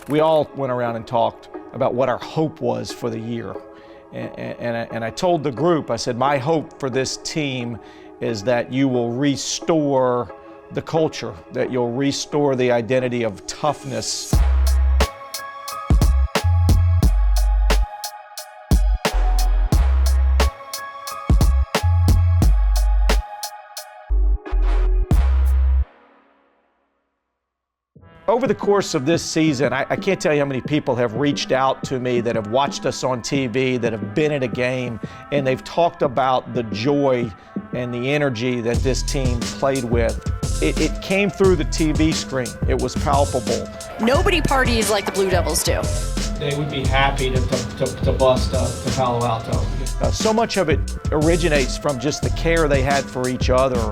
we all went around and talked about what our hope was for the year. And I told the group, I said, my hope for this team is that you will restore the culture, that you'll restore the identity of toughness. Over the course of this season, I can't tell you how many people have reached out to me that have watched us on TV, that have been at a game, and they've talked about the joy and the energy that this team played with. It came through the TV screen. It was palpable. Nobody parties like the Blue Devils do. They would be happy to bust to Palo Alto. So much of it originates from just the care they had for each other.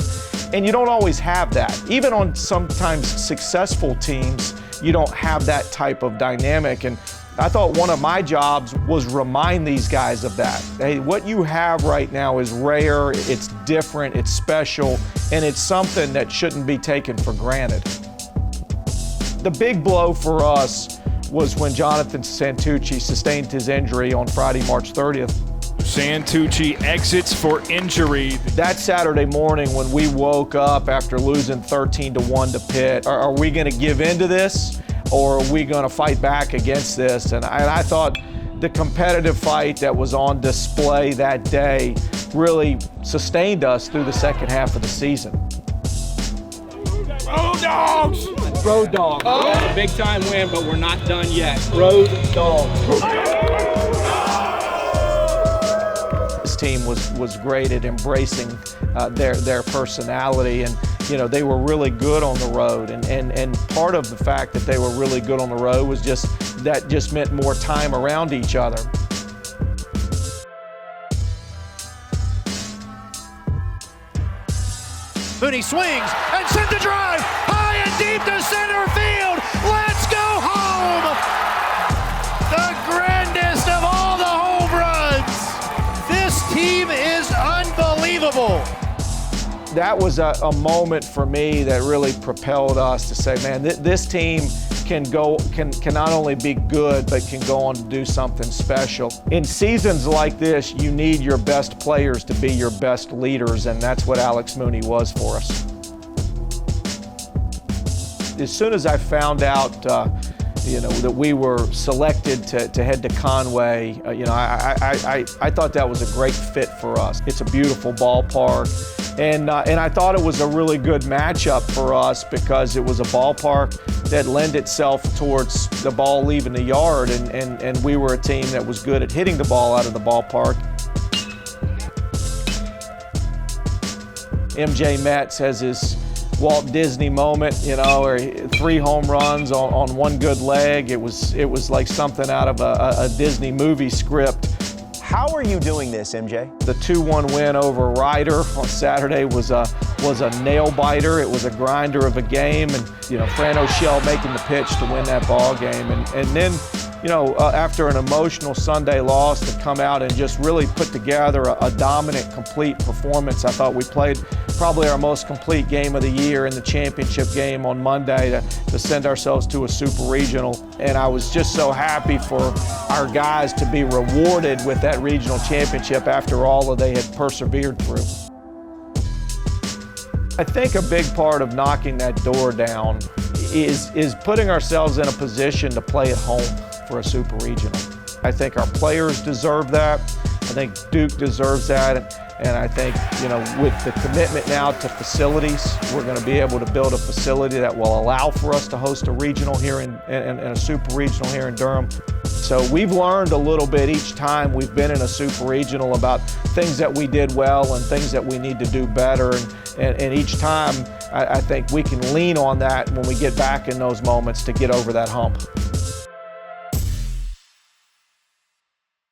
And you don't always have that. Even on sometimes successful teams, you don't have that type of dynamic. And I thought one of my jobs was remind these guys of that. Hey, what you have right now is rare, it's different, it's special, and it's something that shouldn't be taken for granted. The big blow for us was when Jonathan Santucci sustained his injury on Friday, March 30th. Santucci exits for injury. That Saturday morning when we woke up after losing 13-1 to Pitt, are we going to give in to this, or are we going to fight back against this? And I thought the competitive fight that was on display that day really sustained us through the second half of the season. Road Dogs! Road Dogs. Oh. A big time win, but we're not done yet. Road Dogs. This team was great at embracing their personality, and they were really good on the road, and part of the fact that they were really good on the road was just meant more time around each other. Mooney swings and sends a drive high and deep to center field. Let's go home! The grandest of all the home runs. This team is unbelievable. That was a moment for me that really propelled us to say, man, this team can not only be good, but can go on to do something special. In seasons like this, you need your best players to be your best leaders, and that's what Alex Mooney was for us. As soon as I found out that we were selected to head to Conway, I thought that was a great fit for us. It's a beautiful ballpark. And I thought it was a really good matchup for us because it was a ballpark that lent itself towards the ball leaving the yard, and we were a team that was good at hitting the ball out of the ballpark. MJ Metz has his Walt Disney moment, where 3 home runs on one good leg. It was like something out of a Disney movie script. How are you doing this, MJ? The 2-1 win over Ryder on Saturday was a nail biter. It was a grinder of a game, and Fran O'Shell making the pitch to win that ball game, and then after an emotional Sunday loss, to come out and just really put together a dominant, complete performance. I thought we played probably our most complete game of the year in the championship game on Monday to send ourselves to a super regional. And I was just so happy for our guys to be rewarded with that regional championship after all that they had persevered through. I think a big part of knocking that door down is putting ourselves in a position to play at home for a super regional. I think our players deserve that. I think Duke deserves that. And I think, with the commitment now to facilities, we're going to be able to build a facility that will allow for us to host a regional here and a super regional here in Durham. So we've learned a little bit each time we've been in a super regional about things that we did well and things that we need to do better. And each time, I think we can lean on that when we get back in those moments to get over that hump.